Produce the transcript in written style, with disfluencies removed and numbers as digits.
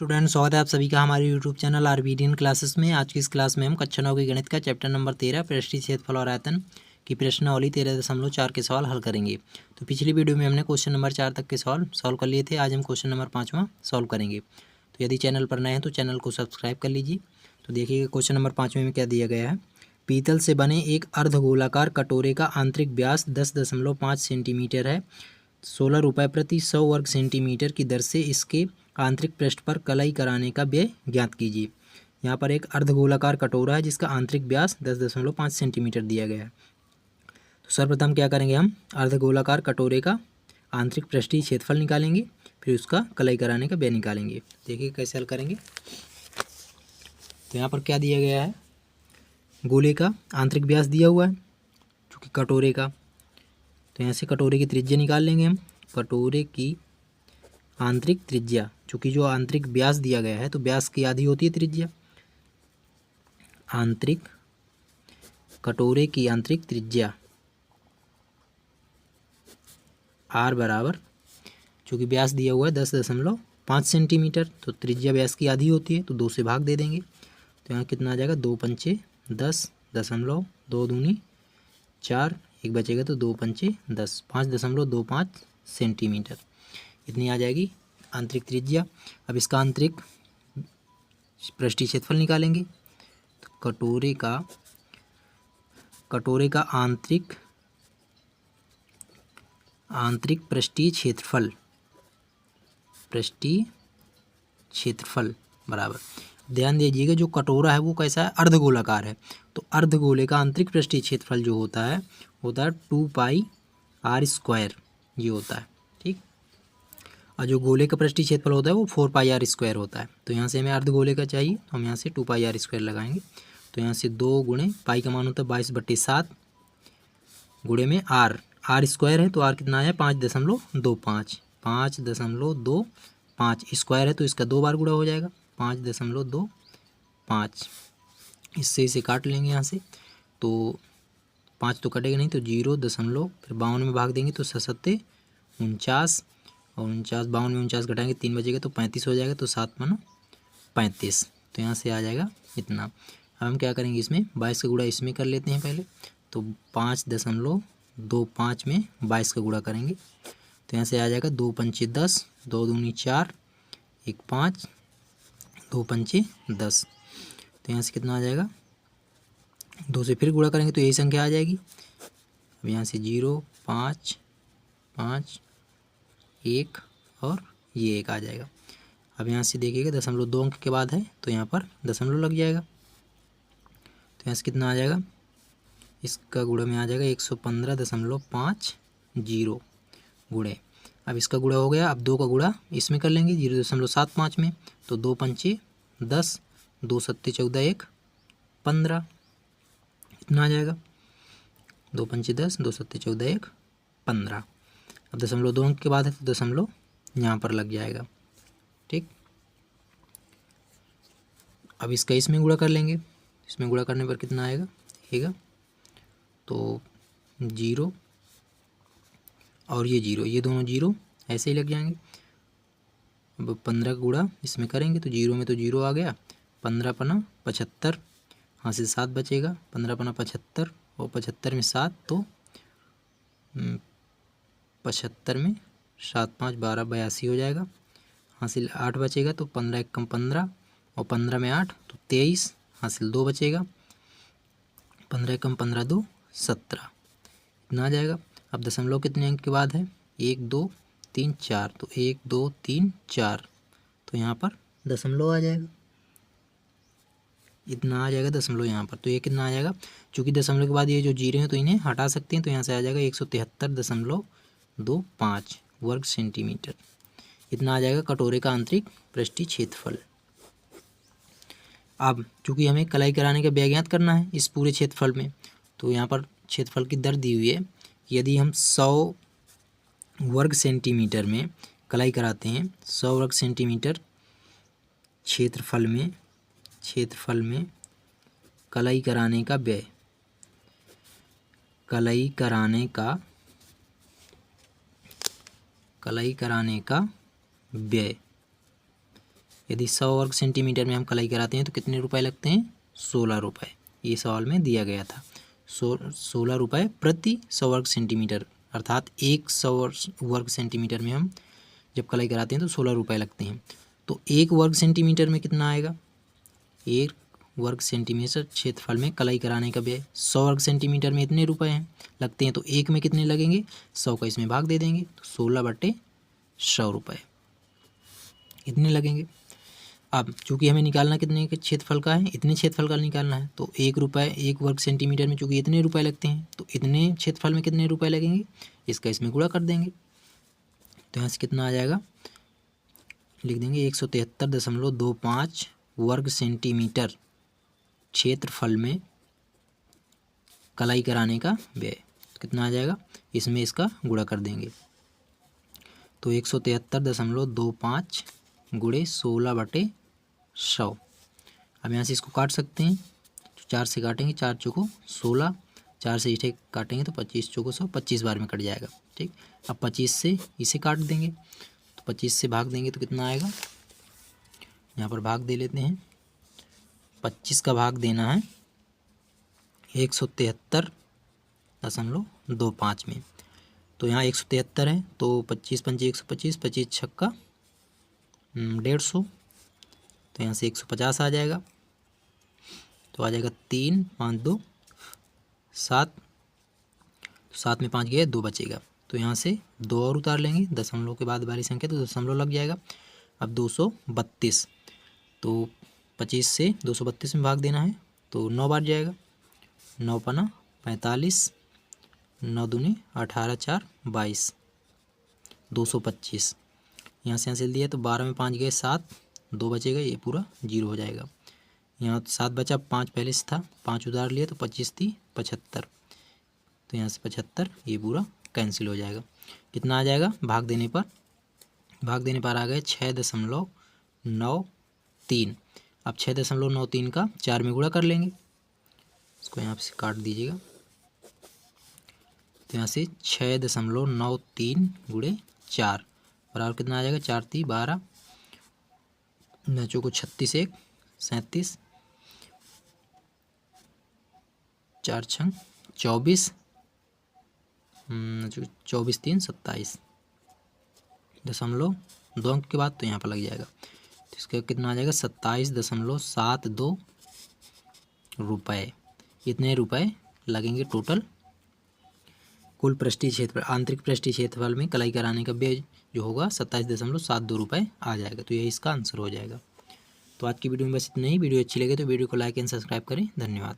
Student, स्वागत है आप सभी का हमारे यूट्यूब चैनल आरबीडीएन क्लासेस में। आज की इस क्लास में हम कक्षा 9 के गणित का चैप्टर नंबर 13 पृष्ठीय क्षेत्रफल और आयतन की प्रश्नावली 13.4 के सवाल हल करेंगे। तो पिछली वीडियो में हमने क्वेश्चन नंबर 4 तक के सॉल्व कर लिए थे। आज हम क्वेश्चन नंबर 5वां सॉल्व करेंगे। तो यदि चैनल पर नए हैं तो चैनल को सब्सक्राइब कर लीजिए। तो देखिए क्वेश्चन नंबर 5 में क्या दिया गया है। पीतल से बने एक अर्धगोलाकार कटोरे का आंतरिक व्यास 10.5 सेंटीमीटर है। 16 रुपये प्रति 100 वर्ग सेंटीमीटर की दर से इसके आंतरिक पृष्ठ पर कलाई कराने का व्यय ज्ञात कीजिए। यहाँ पर एक अर्धगोलाकार कटोरा है जिसका आंतरिक व्यास 10.5 सेंटीमीटर दिया गया है। तो सर्वप्रथम क्या करेंगे, हम अर्धगोलाकार कटोरे का आंतरिक पृष्ठीय क्षेत्रफल निकालेंगे, फिर उसका कलाई कराने का व्यय निकालेंगे। देखिए कैसे हल करेंगे। तो यहाँ पर क्या दिया गया है, गोले का आंतरिक व्यास दिया हुआ है चूँकि कटोरे का। तो यहाँ से कटोरे की त्रिज्या निकाल लेंगे हम। कटोरे की आंतरिक त्रिज्या, चूँकि जो आंतरिक व्यास दिया गया है तो व्यास की आधी होती है त्रिज्या। आंतरिक कटोरे की आंतरिक त्रिज्या आर बराबर, चूँकि व्यास दिया हुआ है 10.5 सेंटीमीटर, तो त्रिज्या व्यास की आधी होती है तो 2 से भाग दे देंगे। तो यहाँ कितना आ जाएगा, 2 पंचे 10, 2 दूनी 4, एक बचेगा तो 2 पंचे 10, 5.25 सेंटीमीटर इतनी आ जाएगी आंतरिक त्रिज्या। अब इसका आंतरिक पृष्ठीय क्षेत्रफल निकालेंगे। तो कटोरे का आंतरिक पृष्ठीय क्षेत्रफल बराबर, ध्यान दीजिएगा जो कटोरा है वो कैसा है, अर्धगोलाकार है। तो अर्धगोले का आंतरिक पृष्ठीय क्षेत्रफल जो होता है 2 पाई आर स्क्वायर, ये होता है, ठीक। और जो गोले का पृष्ठीय क्षेत्रफल होता है वो 4 पाई आर स्क्वायर होता है। तो यहाँ से हमें अर्धगोले का चाहिए तो हम यहाँ से 2 पाई आर स्क्वायर लगाएंगे। तो यहाँ से 2 गुणे पाई का मान होता है 22/7 गुणे में आर स्क्वायर है तो आर कितना आया 5.25, 5.25 स्क्वायर है तो इसका 2 बार गुणा हो जाएगा 5.25। इससे इसे काट लेंगे यहाँ से, तो 5 तो कटेगा नहीं तो 0 दशमलव, फिर 52 में भाग देंगे तो 7 49, और 49 52 में 49 घटाएंगे 3 बचेगा तो 35 हो जाएगा। तो 7 मानो 35, तो यहाँ से आ जाएगा इतना। अब हम क्या करेंगे, इसमें 22 का गुणा इसमें कर लेते हैं पहले। तो 5.25 में 22 का गुणा करेंगे तो यहाँ से आ जाएगा 2 पंचे 10, 2 दूनी 4, 1 5, 2 पंचे 10। तो यहाँ से कितना आ जाएगा, 2 से फिर गुणा करेंगे तो यही संख्या आ जाएगी। अब यहाँ से 0 5 5 1 और ये 1 आ जाएगा। अब यहाँ से देखिएगा 0.2 अंक के बाद है तो यहाँ पर दशमलव लग जाएगा। तो यहाँ से कितना आ जाएगा, इसका गुणा में आ जाएगा 115.50 गुणे। अब इसका गुणा हो गया, अब 2 का गुणा इसमें कर लेंगे 0.75 में। तो 2 पंचे 10, 2 सत्ते 14, 1 15 इतना आ जाएगा। 2 पंचे 10, 2 सत्ते 14, 1 15। अब 0.2 अंक के बाद है तो दशमलव यहाँ पर लग जाएगा, ठीक। अब इसका इसमें गुणा कर लेंगे, इसमें गुणा करने पर कितना आएगा तो 0 और ये 0, ये दोनों 0 ऐसे ही लग जाएंगे। अब 15 का गुणा इसमें करेंगे तो 0 में तो 0 आ गया, 15 पना 75, यहाँ से 7 बचेगा, 15 पना 75 और 75 में 7 तो 75 में 7 5 12 82 हो जाएगा। हासिल 8 बचेगा तो 15 1 कम 15 और 15 में 8 तो 23, हासिल 2 बचेगा, 15 कम 15 2 17 इतना आ जाएगा। अब दशमलव कितने अंक के बाद है, 1 2 3 4, तो 1 2 3 4, तो यहाँ पर दशमलव आ जाएगा, इतना आ जाएगा दशमलव यहाँ पर। तो ये कितना आ जाएगा, चूँकि दशमलव के बाद ये जो 0 हैं तो इन्हें हटा सकते हैं। तो यहाँ से आ जाएगा 173.25 वर्ग सेंटीमीटर इतना आ जाएगा कटोरे का आंतरिक पृष्ठीय क्षेत्रफल। अब चूँकि हमें कलाई कराने का व्यय ज्ञात करना है इस पूरे क्षेत्रफल में, तो यहाँ पर क्षेत्रफल की दर दी हुई है। यदि हम 100 वर्ग सेंटीमीटर में कलाई कराते हैं, 100 वर्ग सेंटीमीटर क्षेत्रफल में कलाई कराने का व्यय, कलाई कराने का व्यय यदि 100 वर्ग सेंटीमीटर में हम कलाई कराते हैं तो कितने रुपए लगते हैं? 16 रुपये। ये सवाल में दिया गया था। 16 रुपये प्रति 100 वर्ग सेंटीमीटर, अर्थात 100 वर्ग सेंटीमीटर में हम जब कलाई कराते हैं तो 16 रुपये लगते हैं। तो 1 वर्ग सेंटीमीटर में कितना आएगा? 1 वर्ग सेंटीमीटर क्षेत्रफल में कलाई कराने का व्यय 100 वर्ग सेंटीमीटर में इतने रुपए हैं लगते हैं, तो 1 में कितने लगेंगे? 100 का इसमें भाग दे देंगे तो 16/100 रुपये इतने लगेंगे। अब चूँकि हमें निकालना कितने के क्षेत्रफल का है? इतने क्षेत्रफल का निकालना है, तो 1 रुपये 1 वर्ग सेंटीमीटर में चूँकि इतने रुपए लगते हैं तो इतने क्षेत्रफल में कितने रुपए लगेंगे? इसका इसमें गुणा कर देंगे। तो यहाँ से कितना आ जाएगा? लिख देंगे 173.25 वर्ग सेंटीमीटर क्षेत्रफल में कलाई कराने का व्यय। तो कितना आ जाएगा? इसमें इसका गुणा कर देंगे। तो 173.25 गुणे 16/100। अब यहाँ से इसको काट सकते हैं, तो 4 से काटेंगे, 4 चौको 16, 4 से इसे काटेंगे तो 25 चौको 100, 25 बार में कट जाएगा। ठीक, अब 25 से इसे काट देंगे, तो 25 से भाग देंगे तो कितना आएगा? यहाँ पर भाग दे लेते हैं। 25 का भाग देना है 173.25 में, तो यहाँ 173 है तो 25 पंजे 125, 25 छक्का 150, तो यहाँ से 150 आ जाएगा। तो आ जाएगा 3 5 2 7, 7 में 5 गए 2 बचेगा, तो यहाँ से 2 और उतार लेंगे, दशमलव के बाद वाली संख्या तो दशमलव लग जाएगा। अब 232, तो 25 से 232 में भाग देना है तो 9 बार जाएगा, 9 पना 45, 9 दूनी 18, 4 22, 225। यहाँ से दिया तो 12 में 5 गए 7, 2 बचेगा, ये पूरा 0 हो जाएगा। यहाँ 7 बचा, 5 पहले से था, 5 उधार लिया तो 25 थी 75, तो यहाँ से 75 ये पूरा कैंसिल हो जाएगा। कितना आ जाएगा? भाग देने पर आ गए 6.93। अब 6.93 का 4 में गुणा कर लेंगे, इसको यहाँ से काट दीजिएगा, तो यहाँ से 6.93 गुणे 4 बराबर कितना आ जाएगा? 4 3 12, 9 चौको 36 1 37, 4 6 24, 24 3 27, दशमलव 2 अंक के बाद तो यहाँ पर लग जाएगा, तो इसका कितना आ जाएगा? 27.72 रुपये। इतने रुपए लगेंगे टोटल कुल पृष्ठीय क्षेत्रफल, आंतरिक पृष्ठीय क्षेत्रफल में कलाई कराने का व्यय जो होगा 27.72 रुपये आ जाएगा। तो यही इसका आंसर हो जाएगा। तो आज की वीडियो में बस इतना ही। वीडियो अच्छी लगे तो वीडियो को लाइक एंड सब्सक्राइब करें। धन्यवाद।